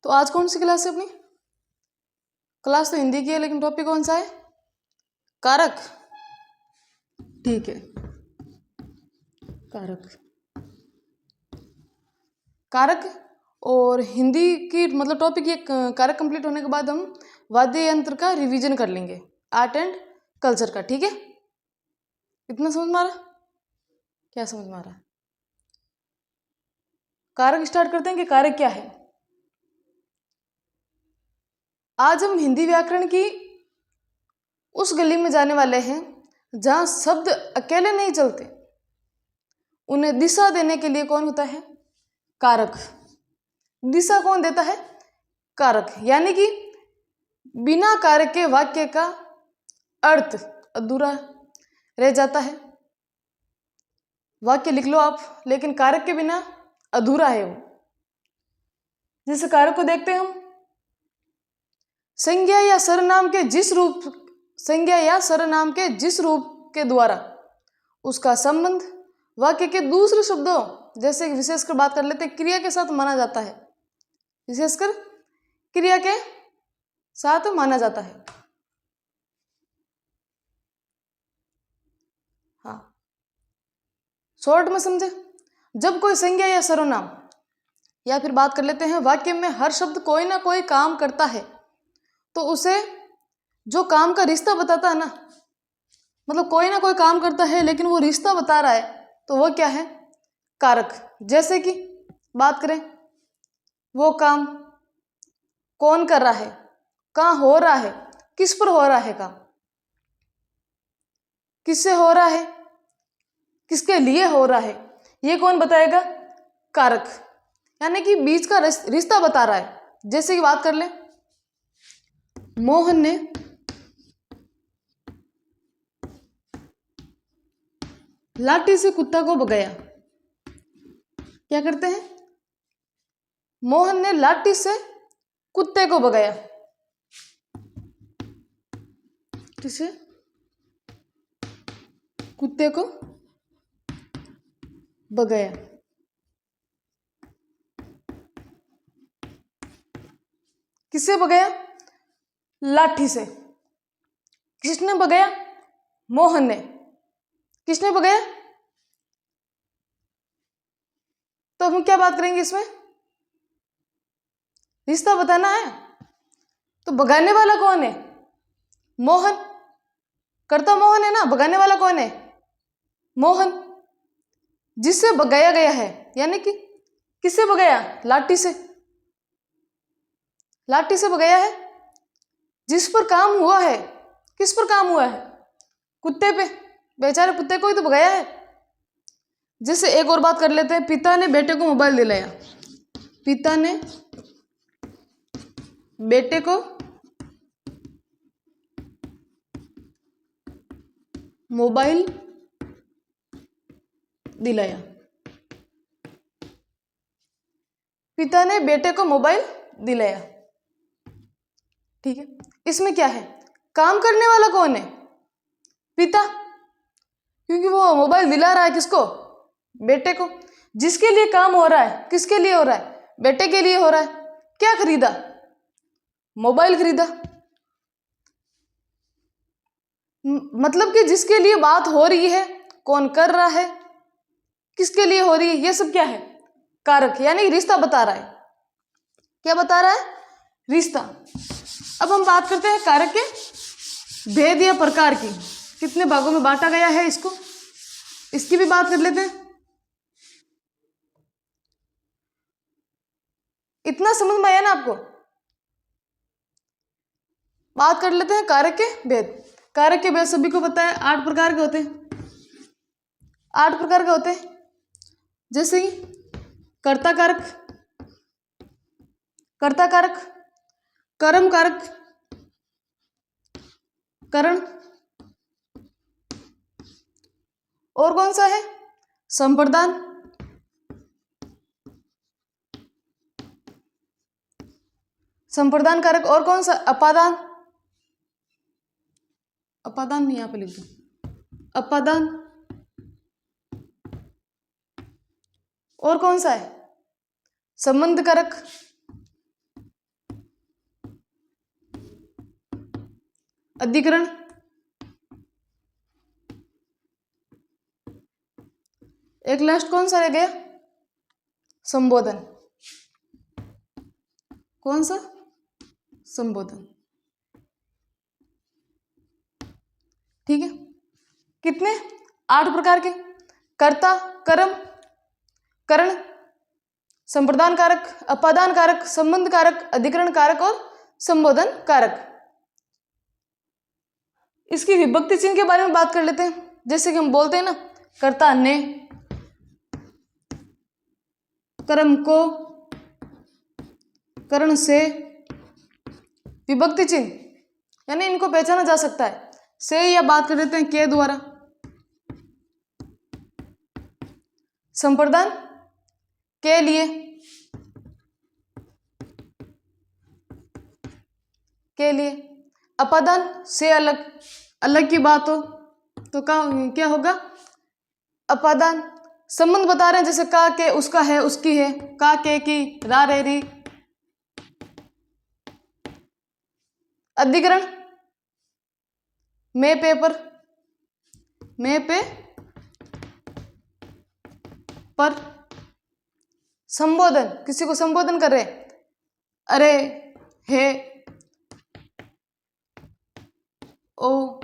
तो आज कौन सी क्लास है अपनी? क्लास तो हिंदी की है, लेकिन टॉपिक कौन सा है? कारक। ठीक है, कारक। कारक और हिंदी की मतलब टॉपिक ये कारक कंप्लीट होने के बाद हम वाद्य यंत्र का रिवीजन कर लेंगे, आर्ट एंड कल्चर का। ठीक है, इतना समझ में आ रहा? क्या समझ में आ रहा है? कारक स्टार्ट करते हैं कि कारक क्या है। आज हम हिंदी व्याकरण की उस गली में जाने वाले हैं जहां शब्द अकेले नहीं चलते, उन्हें दिशा देने के लिए कौन होता है? कारक। दिशा कौन देता है? कारक। यानी कि बिना कारक के वाक्य का अर्थ अधूरा रह जाता है। वाक्य लिख लो आप, लेकिन कारक के बिना अधूरा है वो। जिस कारक को देखते हैं हम, संज्ञा या सर्वनाम के जिस रूप के द्वारा उसका संबंध वाक्य के दूसरे शब्दों, जैसे विशेषकर बात कर लेते हैं, क्रिया के साथ माना जाता है। विशेषकर क्रिया के साथ माना जाता है। हाँ, शॉर्ट में समझे। जब कोई संज्ञा या सर्वनाम, या फिर बात कर लेते हैं वाक्य में हर शब्द कोई ना कोई काम करता है, तो उसे जो काम का रिश्ता बताता है ना, मतलब कोई ना कोई काम करता है लेकिन वो रिश्ता बता रहा है, तो वो क्या है? कारक। जैसे कि बात करें, वो काम कौन कर रहा है, कहाँ हो रहा है, किस पर हो रहा है काम, किससे हो रहा है, किसके लिए हो रहा है, ये कौन बताएगा? कारक। यानी कि बीच का रिश्ता बता रहा है। जैसे कि बात कर ले, मोहन ने लाठी से कुत्ता को भगाया। क्या करते हैं? मोहन ने लाठी से कुत्ते को भगाया। किसे? कुत्ते को भगाया। किससे भगाया? लाठी से। किसने भगाया? मोहन ने। किसने भगाया? तो हम क्या बात करेंगे इसमें? रिश्ता बताना है। तो भगाने वाला कौन है? मोहन। करता मोहन है ना, भगाने वाला कौन है? मोहन। जिससे भगाया गया है, यानी कि किससे भगाया? लाठी से। लाठी से भगाया है। जिस पर काम हुआ है, किस पर काम हुआ है? कुत्ते पे। बेचारे कुत्ते को ही तो भगाया है। जैसे एक और बात कर लेते हैं, पिता ने बेटे को मोबाइल दिलाया। पिता ने बेटे को मोबाइल दिलाया। पिता ने बेटे को मोबाइल दिलाया। ठीक है, इसमें क्या है? काम करने वाला कौन है? पिता, क्योंकि वो मोबाइल दिला रहा है किसको? बेटे को। जिसके लिए काम हो रहा है, किसके लिए हो रहा है? बेटे के लिए हो रहा है। क्या खरीदा? मोबाइल खरीदा। मतलब कि जिसके लिए बात हो रही है, कौन कर रहा है, किसके लिए हो रही है, ये सब क्या है? कारक। यानी रिश्ता बता रहा है। क्या बता रहा है? रिश्ता। अब हम बात करते हैं कारक के भेद या प्रकार की। कितने भागों में बांटा गया है इसको, इसकी भी बात कर लेते हैं। इतना समझ में आया ना आपको? बात कर लेते हैं कारक के भेद। कारक के भेद सभी को पता है, 8 प्रकार के होते हैं। 8 प्रकार के होते हैं। जैसे कि कर्ता कारक, कर्ता कारक, कर्म कारक, करण, और कौन सा है? संप्रदान, संप्रदान कारक, और कौन सा? अपादान, अपादान नहीं, यहाँ पे लिख दो, अपादान, और कौन सा है? संबंध कारक, अधिकरण, एक लास्ट कौन सा रह गया? संबोधन। कौन सा? संबोधन। ठीक है, कितने? 8 प्रकार के। कर्ता, कर्म, करण, संप्रदान कारक, अपादान कारक, संबंध कारक, अधिकरण कारक और संबोधन कारक। इसकी विभक्ति चिन्ह के बारे में बात कर लेते हैं। जैसे कि हम बोलते हैं ना, कर्ता ने, कर्म को, करण से। विभक्ति चिन्ह यानी इनको पहचाना जा सकता है से, या बात कर लेते हैं के द्वारा। संप्रदान के लिए, के लिए। अपादान से अलग, अलग की बात हो तो क्या होगा? अपादान। संबंध बता रहे हैं, जैसे का के उसका है, उसकी है, का के की, रा रे री। अधिकरण मैं पे पर, मैं पे पर। संबोधन, किसी को संबोधन कर रहे, अरे, हे, ओ,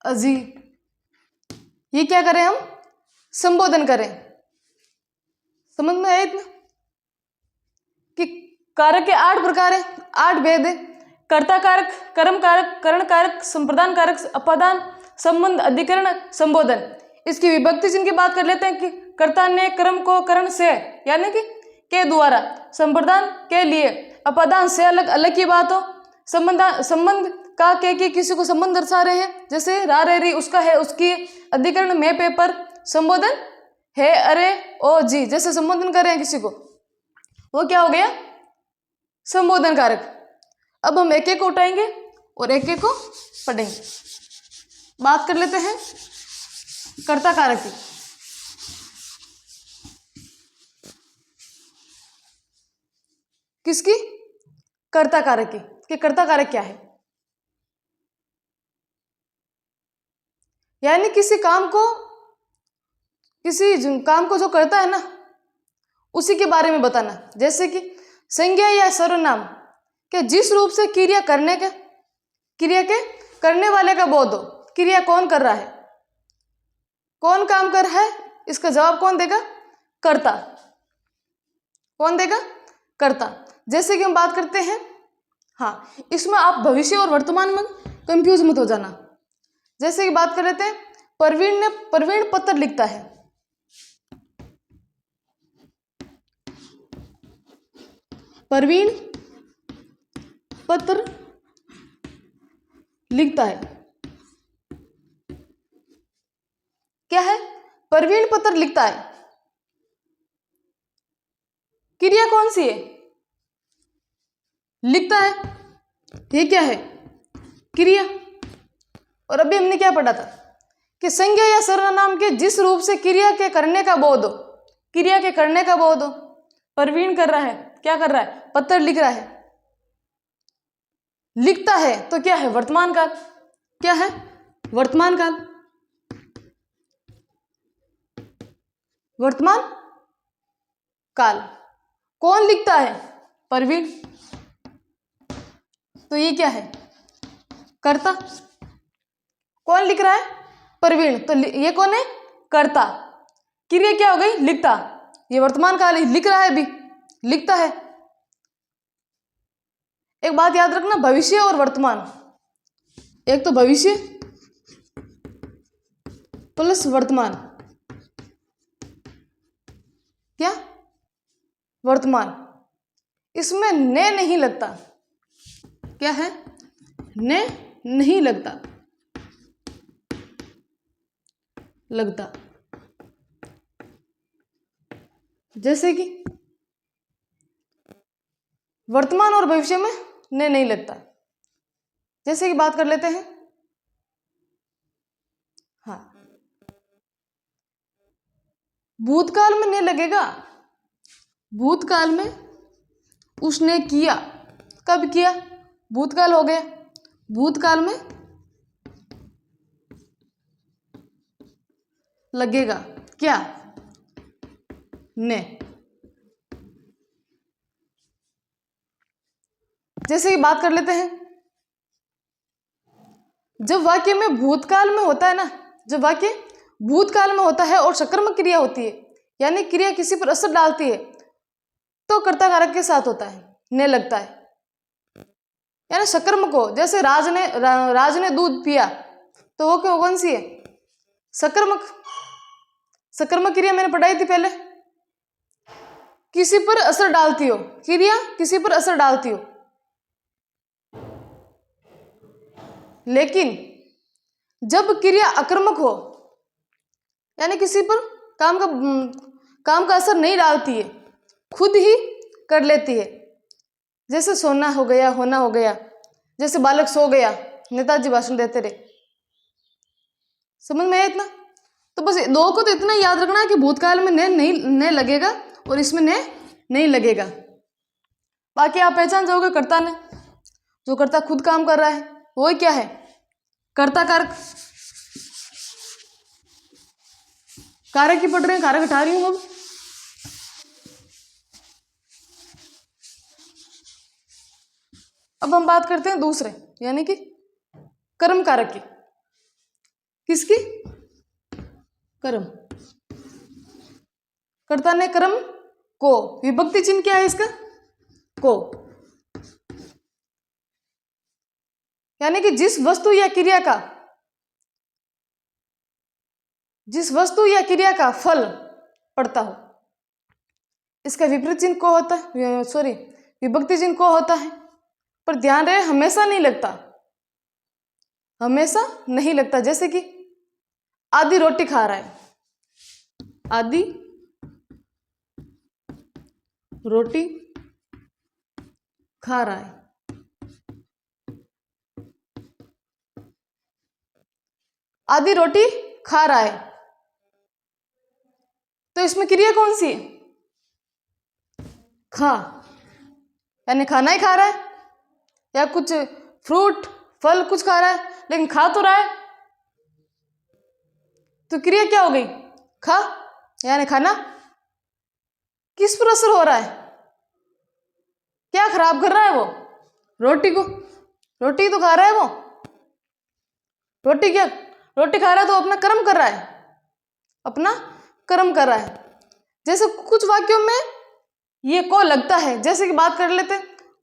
अजी। ये क्या करें हम? संबोधन करें। समझ में आया इतना कि कारक के 8 प्रकार है, 8 भेद है। कर्ता कारक, कर्म कारक, करण कारक, संप्रदान कारक, अपादान, संबंध, अधिकरण, संबोधन। इसकी विभक्ति चिन्ह की बात कर लेते हैं कि कर्ता ने कर्म को करण से यानी कि के द्वारा, संप्रदान के लिए, अपादान से अलग, अलग की बात हो, संबंध का के की, किसी को संबंध दर्शा रहे हैं, जैसे रा रे री, उसका है, उसकी। अधिकरण मैं पे पर। संबोधन है, अरे, ओ, जी, जैसे संबोधन कर रहे हैं किसी को, वो क्या हो गया? संबोधन कारक। अब हम एक एक को उठाएंगे और एक एक को पढ़ेंगे। बात कर लेते हैं कर्ता कारक की। किसकी? कर्ता कारक की। कि कर्ता कारक क्या है? यानी किसी काम को जो करता है ना, उसी के बारे में बताना। जैसे कि संज्ञा या सर्वनाम के जिस रूप से क्रिया के करने वाले का बोध हो। क्रिया कौन कर रहा है, कौन काम कर रहा है, इसका जवाब कौन देगा? कर्ता। कौन देगा? कर्ता। जैसे कि हम बात करते हैं, हाँ, इसमें आप भविष्य और वर्तमान में कंफ्यूज मत हो जाना। जैसे कि बात कर लेते हैं, प्रवीण पत्र लिखता है। प्रवीण पत्र लिखता है। क्या है? प्रवीण पत्र लिखता है। क्रिया कौन सी है? लिखता है। ये क्या है? क्रिया। और अभी हमने क्या पढ़ा था कि संज्ञा या सर्वनाम के जिस रूप से क्रिया के करने का बोध हो, क्रिया के करने का बोध हो। प्रवीण कर रहा है, क्या कर रहा है? पत्र लिख रहा है। लिखता है तो क्या है? वर्तमान काल। क्या है? वर्तमान काल। वर्तमान काल। कौन लिखता है? प्रवीण। तो ये क्या है? कर्ता। कौन लिख रहा है? प्रवीण। तो ये कौन है? कर्ता। क्रिया क्या हो गई? लिखता। ये वर्तमान काल लिख रहा है, अभी लिखता है। एक बात याद रखना, भविष्य और वर्तमान, एक तो भविष्य प्लस वर्तमान, क्या? वर्तमान। इसमें ने नहीं लगता। क्या है? ने नहीं लगता। जैसे कि वर्तमान और भविष्य में ने नहीं लगता। जैसे कि बात कर लेते हैं, हाँ, भूतकाल में ने लगेगा। भूतकाल में उसने किया। कब किया? भूतकाल हो गया। भूतकाल में लगेगा क्या? ने। जैसे कि बात कर लेते हैं, जब वाक्य में भूतकाल में होता है ना, जब वाक्य भूतकाल में होता है और सकर्मक क्रिया होती है, यानी क्रिया किसी पर असर डालती है, तो कर्ता कारक के साथ होता है, ने लगता है। यानी सकर्मक को, जैसे राज ने दूध पिया, तो वो क्यों, कौन सी है? सकर्मक। सकर्मक क्रिया मैंने पढ़ाई थी पहले, किसी पर असर डालती हो, क्रिया किसी पर असर डालती हो। लेकिन जब क्रिया अकर्मक हो, यानी किसी पर काम का असर नहीं डालती है, खुद ही कर लेती है, जैसे सोना हो गया, होना हो गया, जैसे बालक सो गया, नेताजी भाषण देते रहे। समझ में आया इतना? तो बस दो को तो इतना याद रखना है कि भूतकाल में ने लगेगा और इसमें ने नहीं लगेगा। बाकी आप पहचान जाओगे कर्ता ने, जो कर्ता खुद काम कर रहा है वो क्या है? कर्ता कारक। कारक ही पढ़ रहे हैं, कारक हटा रही हूं। अब हम बात करते हैं दूसरे, यानी कि कर्म कारक की। किसकी? कर्म। कर्ता ने कर्म को, विभक्ति चिन्ह क्या है इसका? को। यानी कि जिस वस्तु या क्रिया का फल पड़ता हो, इसका विपरीत चिन्ह को होता है, विभक्ति चिन्ह को होता है। पर ध्यान रहे, हमेशा नहीं लगता, हमेशा नहीं लगता। जैसे कि आधी रोटी खा रहा है, आधी रोटी खा रहा है, आधी रोटी खा रहा है, तो इसमें क्रिया कौन सी है? खा। यानी खाना ही खा रहा है, या कुछ फ्रूट फल कुछ खा रहा है, लेकिन खा तो रहा है, तो क्रिया क्या हो गई? खा, यानी खाना। किस पर असर हो रहा है? क्या खराब कर रहा है वो? रोटी को। रोटी तो खा रहा है वो, रोटी खा रहा है, तो अपना कर्म कर रहा है, अपना कर्म कर रहा है। जैसे कुछ वाक्यों में ये को लगता है, जैसे कि बात कर लेते,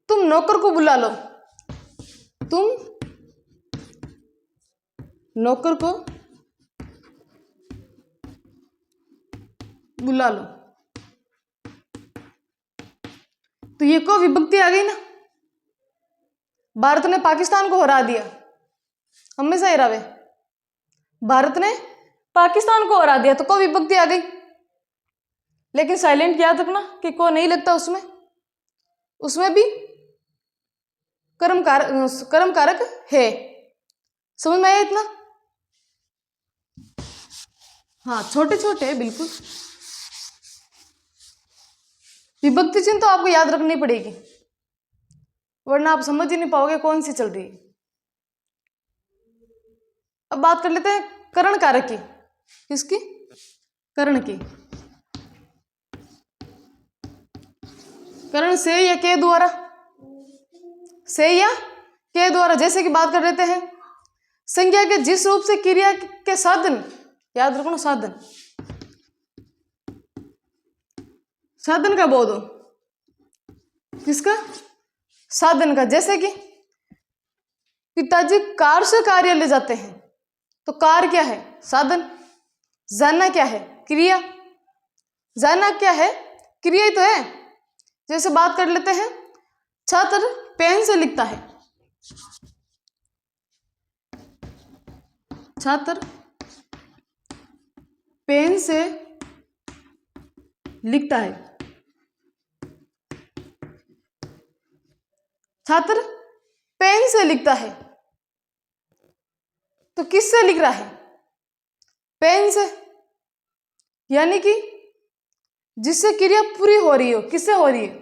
तुम नौकर को बुला लो, तुम नौकर को बुला लो, तो ये को विभक्ति आ गई ना। भारत ने पाकिस्तान को हरा दिया, हमेशा ही रहे, भारत ने पाकिस्तान को हरा दिया, तो को विभक्ति आ गई। लेकिन साइलेंट याद रखना कि को नहीं लगता उसमें भी कर्म कारक है। समझ में आया इतना? हाँ, छोटे छोटे है बिल्कुल। विभक्ति चिन्ह तो आपको याद रखनी पड़ेगी, वरना आप समझ ही नहीं पाओगे कौन सी चल रही है। अब बात कर लेते हैं करण कारक की। किसकी? करण की। करण से या के द्वारा, से या के द्वारा। जैसे कि बात कर लेते हैं, संज्ञा के जिस रूप से क्रिया के साधन, याद रखना साधन, साधन का बोध हो, किसका? साधन का। जैसे कि पिताजी कार से कार्यालय जाते हैं, तो कार क्या है? साधन। जाना क्या है? क्रिया। जाना क्या है? क्रिया ही तो है। जैसे बात कर लेते हैं, छात्र पेन से लिखता है, छात्र पेन से लिखता है, छात्र पेन से लिखता है, तो किससे लिख रहा है? पेन से। यानी कि जिससे क्रिया पूरी हो रही हो, किससे हो रही है?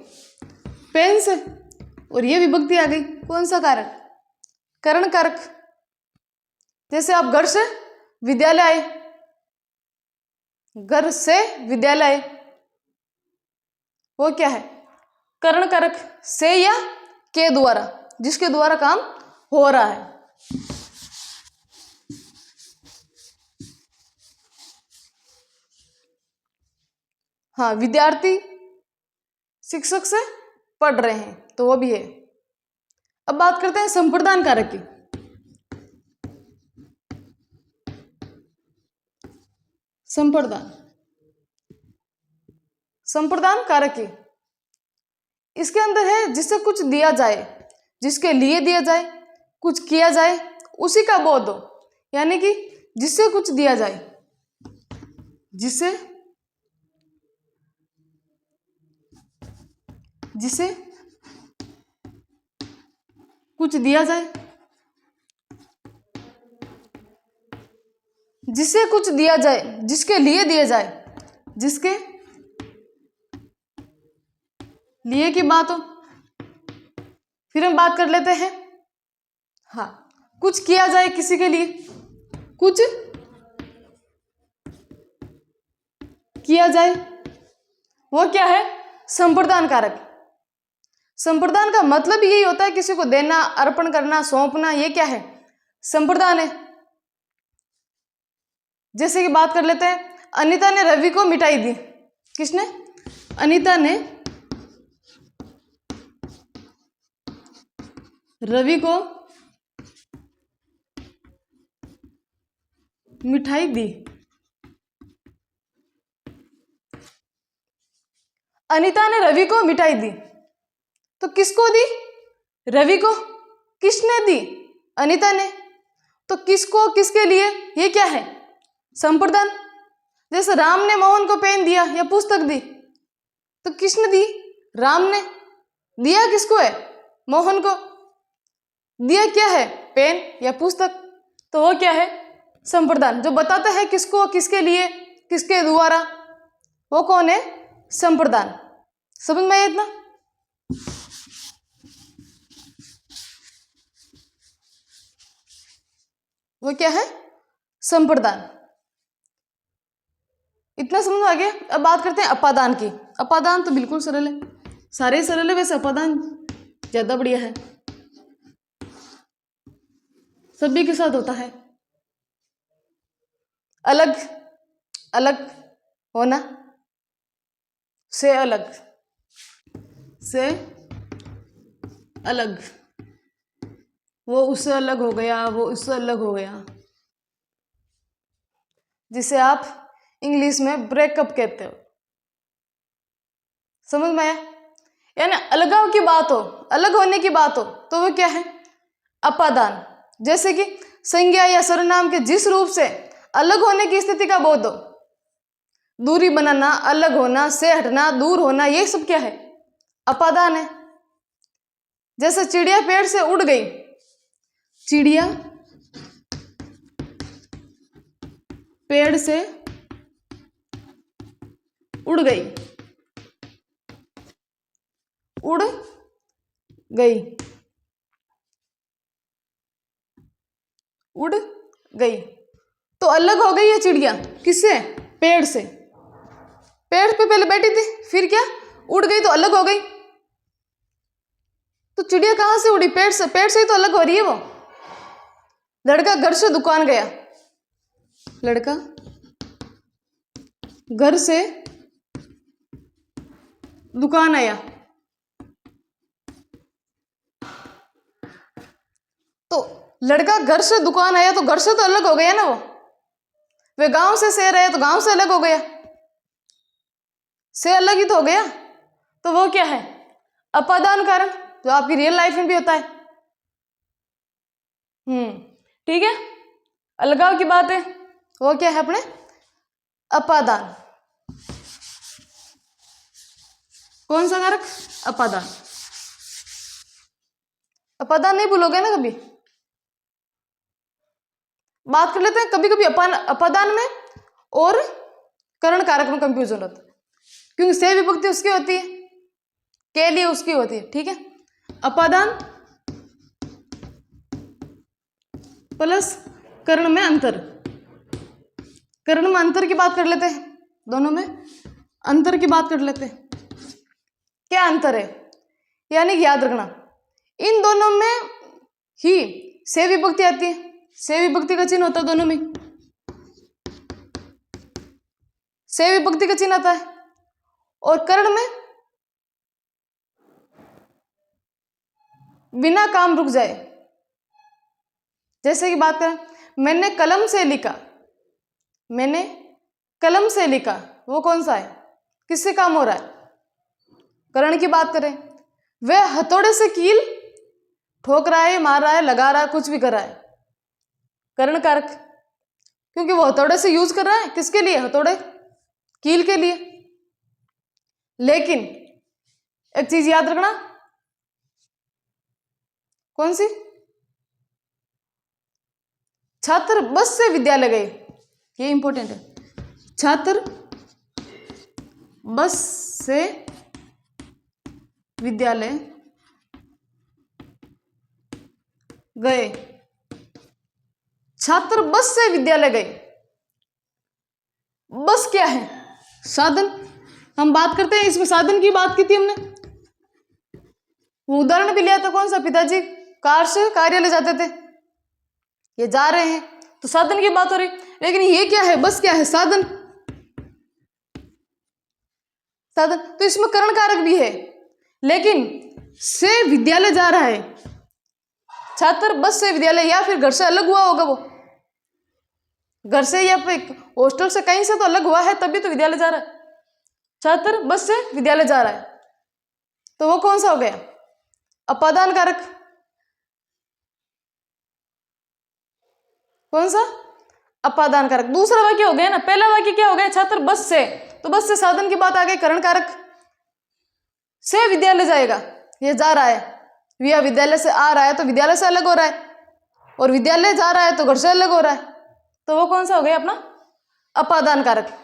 पेन से। और ये विभक्ति आ गई, कौन सा कारक? करण कारक, जैसे आप घर से विद्यालय आए, घर से विद्यालय आए, वो क्या है? करण कारक, से या के द्वारा, जिसके द्वारा काम हो रहा है। हाँ, विद्यार्थी शिक्षक से पढ़ रहे हैं तो वो भी है। अब बात करते हैं संप्रदान कारक की। संप्रदान, संप्रदान कारक की, इसके अंदर है जिससे कुछ दिया जाए, जिसके लिए दिया जाए, कुछ किया जाए, उसी का बोध हो, यानी कि जिससे कुछ दिया जाए, जिसे जिसे कुछ दिया जाए, जिसे कुछ दिया जाए, जिसके लिए दिया जाए, जिसके लिए की बात हो। फिर हम बात कर लेते हैं, हाँ, कुछ किया जाए किसी के लिए, कुछ किया जाए, वो क्या है? संप्रदान कारक। संप्रदान का मतलब यही होता है किसी को देना, अर्पण करना, सौंपना, ये क्या है? संप्रदान है। जैसे कि बात कर लेते हैं, अनीता ने रवि को मिठाई दी। किसने? अनीता ने रवि को मिठाई दी। अनीता ने रवि को मिठाई दी, तो किसको दी? रवि को। किसने दी? अनीता ने। तो किसको, किसके लिए, ये क्या है? संप्रदान। जैसे राम ने मोहन को पेन दिया या पुस्तक दी, तो किसने दी? राम ने। दिया किसको है? मोहन को। दिया क्या है? पेन या पुस्तक। तो वो क्या है? संप्रदान, जो बताता है किसको, किसके लिए, किसके द्वारा, वो कौन है? संप्रदान। समझ में आया इतना? वो क्या है? संप्रदान। इतना समझ में आ गया। अब बात करते हैं अपादान की। अपादान तो बिल्कुल सरल है, सारे ही सरल है, वैसे अपादान ज्यादा बढ़िया है, सभी के साथ होता है। अलग, अलग होना, से अलग, से अलग, वो उससे अलग हो गया, वो उससे अलग हो गया, जिसे आप इंग्लिश में ब्रेकअप कहते हो। समझ में आया? यानी अलगाव की बात हो, अलग होने की बात हो, तो वो क्या है? अपादान। जैसे कि संज्ञा या सर्वनाम के जिस रूप से अलग होने की स्थिति का बोध हो, दूरी बनाना, अलग होना, से हटना, दूर होना, ये सब क्या है? अपादान है। जैसे चिड़िया पेड़ से उड़ गई, चिड़िया पेड़ से उड़ गई, उड़ गई, उड़ गई, तो अलग हो गई है चिड़िया किससे? पेड़ से। पेड़ पे पहले बैठी थी, फिर क्या? उड़ गई तो अलग हो गई। तो चिड़िया कहां से उड़ी? पेड़ से। पेड़ से ही तो अलग हो रही है वो। लड़का घर से दुकान गया, लड़का घर से दुकान आया, तो लड़का घर से दुकान आया तो घर से तो अलग हो गया ना वो। वे गांव से शहर आया तो गांव से अलग हो गया, से अलग ही तो हो गया। तो वो क्या है? अपादान कारण, जो आपकी रियल लाइफ में भी होता है। ठीक है। अलगाव की बात है, वो क्या है? अपने अपादान। कौन सा कारक? अपादान। अपादान नहीं भूलोगे ना कभी। बात कर लेते हैं, कभी कभी अपादान में और करण कारक में कंफ्यूजन होता है, क्योंकि से विभक्ति उसकी होती है, के लिए उसकी होती है। ठीक है। अपादान प्लस कर्ण में अंतर। कर्ण में अंतर की बात कर लेते हैं, दोनों में अंतर की बात कर लेते हैं। क्या अंतर है, यानी कि याद रखना इन दोनों में ही से विभक्ति आती है, से विभक्ति का चिन्ह होता है दोनों में, से विभक्ति का चिन्ह आता है। और कर्ण में बिना काम रुक जाए, जैसे कि बात करें मैंने कलम से लिखा, मैंने कलम से लिखा, वो कौन सा है, किससे काम हो रहा है, कर्ण की बात करें वह हथौड़े से कील ठोक रहा है, मार रहा है, लगा रहा है, कुछ भी कर रहा है, कर्ण कारक, क्योंकि वो हथौड़े से यूज कर रहा है, किसके लिए, हथौड़े कील के लिए। लेकिन एक चीज याद रखना, कौन सी, छात्र बस से विद्यालय गए, ये इंपॉर्टेंट है, छात्र बस से विद्यालय गए, छात्र बस से विद्यालय गए। बस क्या है, साधन। हम बात करते हैं, इसमें साधन की बात की थी हमने, वो उदाहरण भी लिया था, कौन सा, पिताजी कार से कार्यालय जाते थे, ये जा रहे हैं, तो साधन की बात हो रही। लेकिन ये क्या है, बस क्या है, साधन, साधन। तो इसमें कर्ण कारक भी है, लेकिन से विद्यालय जा रहा है, छात्र बस से विद्यालय, या फिर घर से अलग हुआ होगा, वो घर से या फिर हॉस्टल से कहीं से तो अलग हुआ है, तभी तो विद्यालय जा रहा है, छात्र बस से विद्यालय जा रहा है, तो वो कौन सा हो गया, अपादान कारक। कौन सा, अपादान कारक। दूसरा वाक्य हो गया ना, पहला वाक्य क्या हो गया, छात्र बस से, तो बस से साधन की बात आ गई, कर्ण कारक, से विद्यालय जाएगा, ये जा रहा है, या विद्यालय से आ रहा है तो विद्यालय से अलग हो रहा है, और विद्यालय जा रहा है तो घर से अलग हो रहा है, तो वो कौन सा हो गया अपना, अपादान कारक।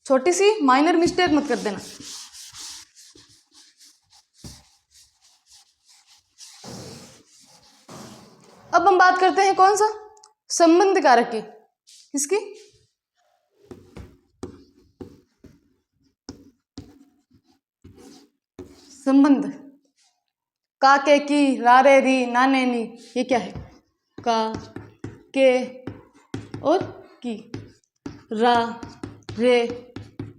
छोटी सी माइनर मिस्टेक मत कर देना। अब हम बात करते हैं कौन सा, संबंध कारक की, किसकी, संबंध। का के की, रा रे री, ना ने नी, ये क्या है, का के और की, रा रे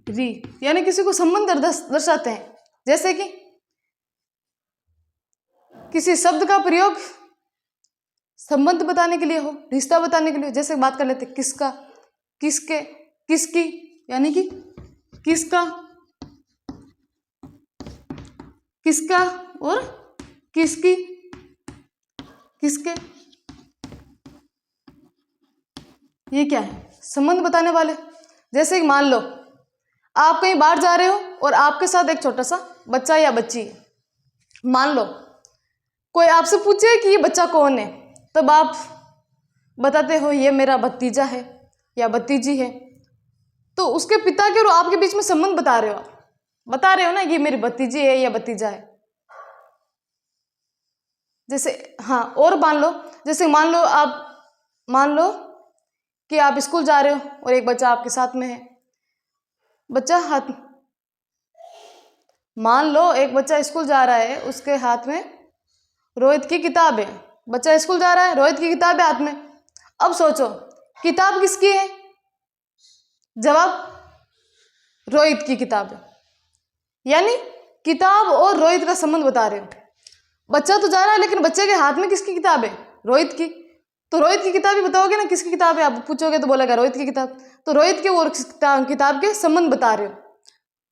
री, यानी किसी को संबंध दर्शाते हैं। जैसे कि किसी शब्द का प्रयोग संबंध बताने के लिए हो, रिश्ता बताने के लिए, जैसे बात कर लेते किसका, किसके, किसकी, यानी कि किसका, किसका और किसकी, किसके, ये क्या है, संबंध बताने वाले। जैसे कि मान लो आप कहीं बाहर जा रहे हो और आपके साथ एक छोटा सा बच्चा या बच्ची है, मान लो कोई आपसे पूछे कि ये बच्चा कौन है, तब आप बताते हो ये मेरा भतीजा है या भतीजी है, तो उसके पिता के और आपके बीच में संबंध बता रहे हो, बता रहे हो ना, ये मेरी भतीजी है या भतीजा है। जैसे हाँ, और मान लो, जैसे मान लो कि आप स्कूल जा रहे हो और एक बच्चा आपके साथ में है, बच्चा हाथ, मान लो एक बच्चा स्कूल जा रहा है, उसके हाथ में रोहित की किताब है, बच्चा स्कूल जा रहा है, रोहित की किताब है हाथ में। अब सोचो किताब किसकी है, जवाब रोहित की किताब है, यानी किताब और रोहित का संबंध बता रहे हो। बच्चा तो जा रहा है, लेकिन बच्चे के हाथ में किसकी किताब है, रोहित की, तो रोहित की किताब ही बताओगे ना, किसकी किताब है, आप पूछोगे तो बोलेगा रोहित की किताब, तो रोहित के और किताब के संबंध बता रहे हो।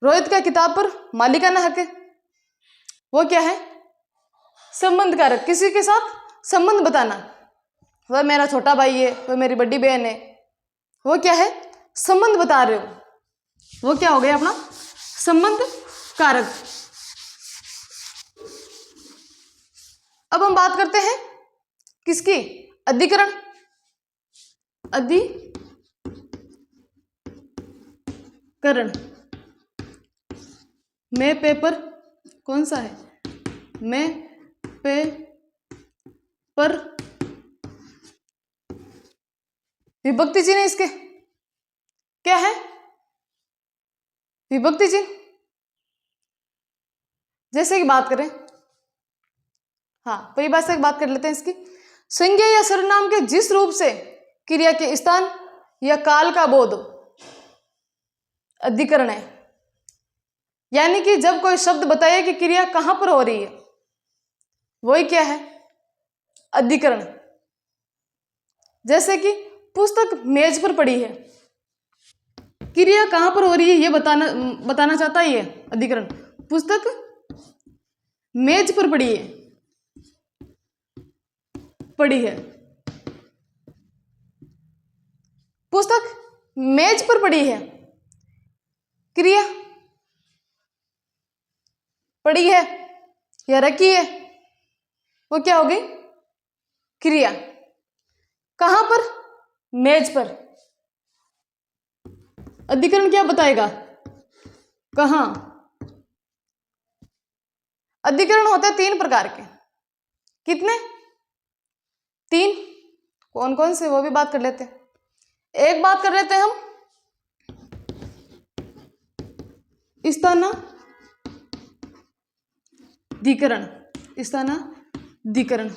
रोहित का किताब पर मालिकाना हक है, वो क्या है, संबंध कारक, किसी के साथ संबंध बताना, वह मेरा छोटा भाई है, वह मेरी बड़ी बहन है, वो क्या है, संबंध बता रहे हो, वो क्या हो गया अपना संबंध कारक। अब हम बात करते हैं किसकी, अधिकरण। अधिकरण में पेपर कौन सा है, में पेपर विभक्ति चिन्ह है इसके, क्या है? विभक्ति चिन्ह। जैसे कि बात करें, हाँ परिभाषा की बात कर लेते हैं इसकी। संज्ञा या सर्वनाम के जिस रूप से क्रिया के स्थान या काल का बोध अधिकरण है, यानी कि जब कोई शब्द बताए कि क्रिया कहां पर हो रही है, वही क्या है? अधिकरण। जैसे कि पुस्तक मेज पर पड़ी है, क्रिया कहां पर हो रही है ये बताना चाहता है ये अधिकरण। पुस्तक मेज पर पड़ी है, पुस्तक मेज पर पड़ी है, क्रिया पड़ी है या रखी है, वो क्या होगी? क्रिया। कहां पर? मेज पर। अधिकरण क्या बताएगा? कहां? अधिकरण होते हैं 3 प्रकार के। कितने? 3। कौन कौन से, वो भी बात कर लेते हैं। एक बात कर लेते हैं हम स्थानाधिकरण।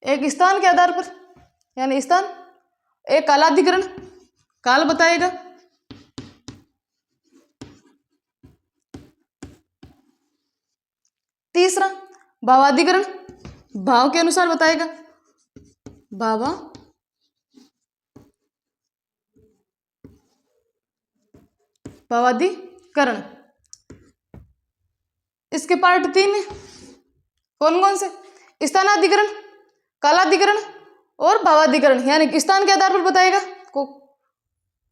एक स्थान के आधार पर, यानी स्थान। एक कालाधिकरण, काल बताएगा। तीसरा भावाधिकरण, भाव के अनुसार बताएगा। भावाधिकरण। इसके पार्ट 3 है। कौन कौन से? स्थानाधिकरण, कालाधिकरण और भावाधिकरण, यानी स्थान के आधार पर बताएगा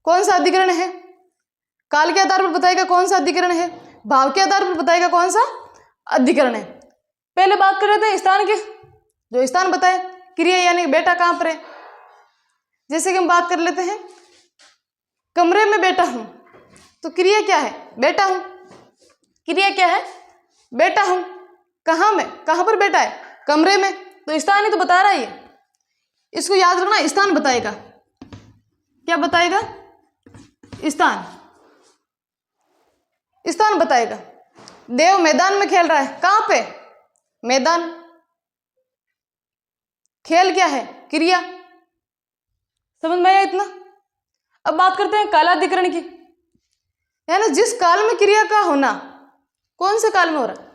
कौन सा अधिकरण है, काल के आधार पर बताएगा कौन सा अधिकरण है, भाव के आधार पर बताएगा कौन सा अधिकरण है। पहले बात कर रहे थे स्थान के, जो स्थान बताए क्रिया, यानी बेटा कहां पर है। जैसे कि हम बात कर लेते हैं, कमरे में बैठा हूं, तो क्रिया क्या है? बैठा हूं। क्रिया क्या है? बैठा हूं। कहां में? कहां पर बैठा है? कमरे में। तो स्थान ही तो बता रहा है ये। इसको याद रखना, स्थान बताएगा। क्या बताएगा? स्थान बताएगा। देव मैदान में खेल रहा है, कहां पे? मैदान। खेल क्या है? क्रिया। समझ में आया इतना? अब बात करते हैं कालाधिकरण की, यानी जिस काल में क्रिया का होना, कौन से काल में हो रहा है।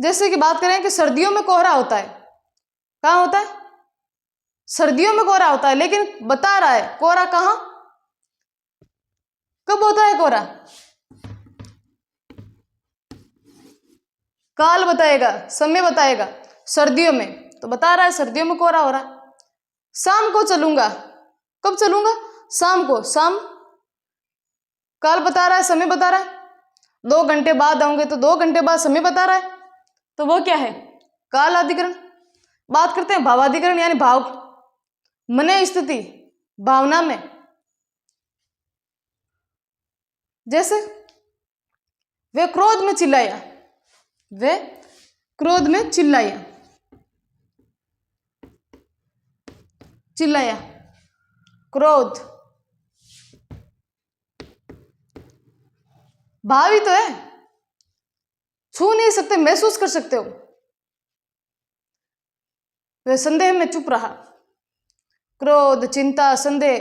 जैसे कि बात करें कि सर्दियों में कोहरा होता है, कहां होता है? सर्दियों में कोहरा होता है, लेकिन बता रहा है कोहरा कहां, कब होता है कोहरा? काल बताएगा, समय बताएगा। सर्दियों में तो बता रहा है सर्दियों में कोहरा हो रहा है। शाम को चलूंगा, कब चलूंगा? शाम को। शाम काल बता रहा है, समय बता रहा है। 2 घंटे बाद आऊंगे, तो 2 घंटे बाद समय बता रहा है, तो वो क्या है? काल अधिकरण। बात करते हैं भावाधिकरण, यानी भाव, मन स्थिति, भावना में। जैसे वे क्रोध में चिल्लाया, वे क्रोध में चिल्लाया, क्रोध। भाव ही तो है, छू नहीं सकते, महसूस कर सकते हो। वे संदेह में चुप रहा, क्रोध, चिंता, संदेह,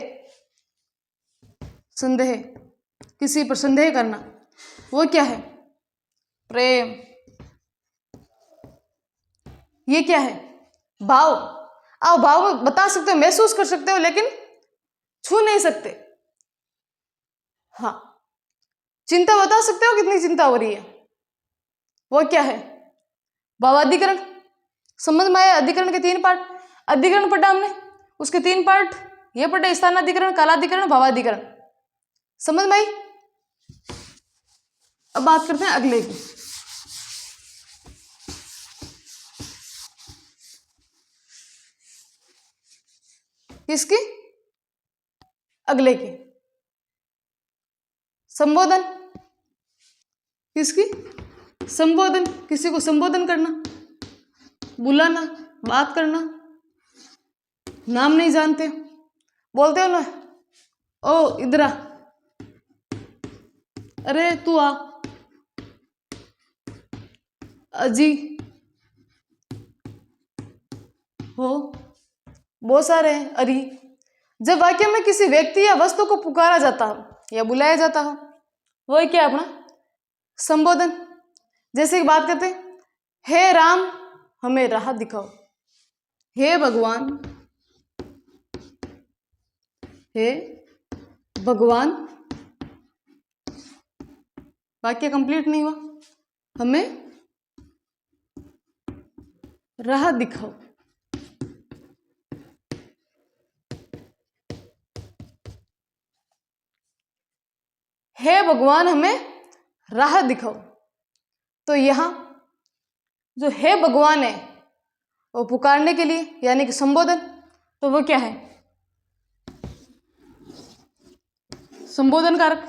किसी पर संदेह करना, वो क्या है? प्रेम। ये क्या है? भाव। आप भाव में बता सकते हो, महसूस कर सकते हो, लेकिन छू नहीं सकते। हाँ, चिंता बता सकते हो कितनी चिंता हो रही है, वो क्या है? भावाधिकरण। समझ में आया? अधिकरण के 3 पार्ट। अधिकरण पढ़ा हमने, उसके 3 पार्ट ये पढ़े, स्थानाधिकरण, कालाधिकरण, भावाधिकरण। समझ में आई? अब बात करते हैं अगले की। किसकी? अगले की। संबोधन। किसकी? संबोधन। किसी को संबोधन करना, बुलाना, बात करना, नाम नहीं जानते, बोलते हो ना, ओ इधर आ, अरे तू आ, अजी, हो, बहुत सारे हैं, अरी। जब वाक्य में किसी व्यक्ति या वस्तु को पुकारा जाता हो या बुलाया जाता हो, वो क्या है अपना संबोधन। जैसे कि बात करते हैं, हे राम हमें राह दिखाओ, हे भगवान, हे भगवान, वाक्य कंप्लीट नहीं हुआ, हमें राह दिखाओ। हे भगवान हमें राह दिखाओ, तो यहां जो हे भगवान है वो पुकारने के लिए यानी कि संबोधन, तो वो क्या है संबोधन कारक।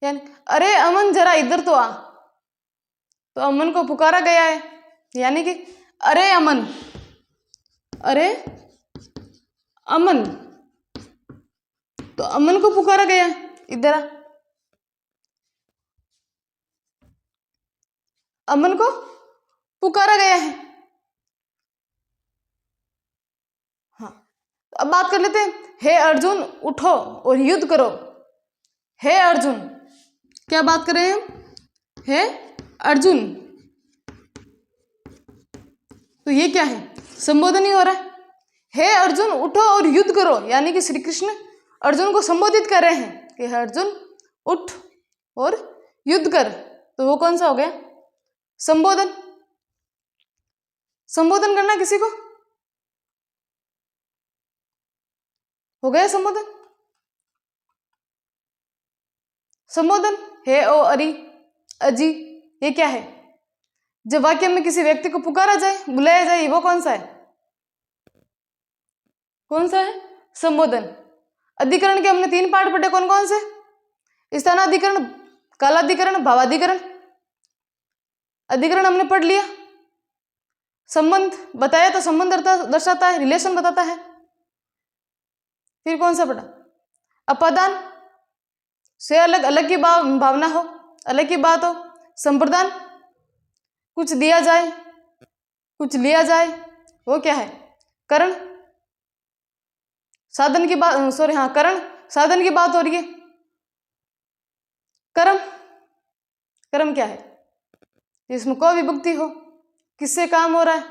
यानी अरे अमन जरा इधर तो आ, तो अमन को पुकारा गया है, यानी कि अरे अमन, अरे अमन, तो अमन को पुकारा गया है, इधर आ, अमन को पुकारा गया है। हाँ, तो अब बात कर लेते हैं, हे अर्जुन उठो और युद्ध करो। हे अर्जुन, क्या बात कर रहे हैं हम, हे अर्जुन, तो ये क्या है संबोधन ही हो रहा है। हे अर्जुन उठो और युद्ध करो, यानी कि श्री कृष्ण अर्जुन को संबोधित कर रहे हैं कि हे अर्जुन उठ और युद्ध कर, तो वो कौन सा हो गया संबोधन। संबोधन करना किसी को हो गया संबोधन। संबोधन हे ओ अरी अजी, ये क्या है जब वाक्य में किसी व्यक्ति को पुकारा जाए बुलाया जाए, वो कौन सा है, कौन सा है संबोधन। अधिकरण के हमने 3 पार्ट पढ़े, कौन कौन से, स्थानाधिकरण, कालाधिकरण, भावाधिकरण। अधिकरण हमने पढ़ लिया, संबंध बताया तो संबंध दर्शाता है, रिलेशन बताता है। फिर कौन सा पढ़ा, अपादान से अलग, अलग की भावना हो, अलग की बात हो। संप्रदान, कुछ दिया जाए कुछ लिया जाए, वो क्या है करण। साधन की बात, सॉरी हाँ करण, साधन की बात हो रही है। कर्म, कर्म क्या है इसमें कोई विभक्ति हो, किससे काम हो रहा है।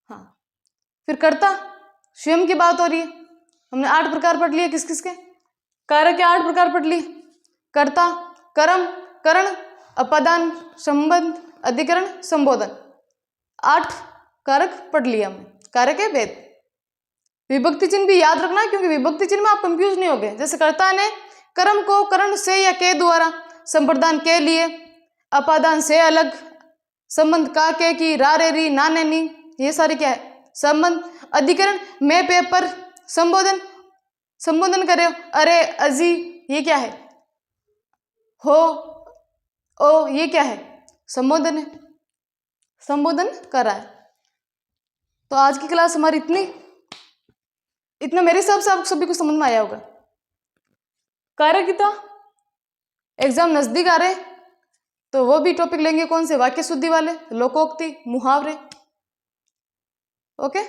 हाँ, फिर कर्ता, स्वयं की बात हो रही है। हमने 8 प्रकार पढ़ लिए, किस किस के कारक के 8 प्रकार पढ़ लिए, कर्ता, कर्म, करण, अपादान, संबंध, अधिकरण, संबोधन। 8 कारक पढ़ लिया हमने, कारक है भेद। विभक्ति चिन्ह भी याद रखना, क्योंकि विभक्ति चिन्ह में आप कंफ्यूज नहीं हो गए। जैसे कर्ता ने कर्म को करण से या के द्वारा, संप्रदान के लिए, अपादान से अलग, संबंध का के की, रा रे री, ना ने नी, ये सारे क्या है संबंध। अधिकरण मैं पेपर, संबोधन, संबोधन करे अरे अजी, ये क्या है हो ओ, ये क्या है संबोधन है, संबोधन कर रहा है। तो आज की क्लास हमारी इतना मेरे हिसाब से आप सभी को समझ में आया होगा। कार्यकिता एग्जाम नजदीक आ रहे, तो वो भी टॉपिक लेंगे, कौन से वाक्य शुद्धि वाले, लोकोक्ति, मुहावरे। ओके।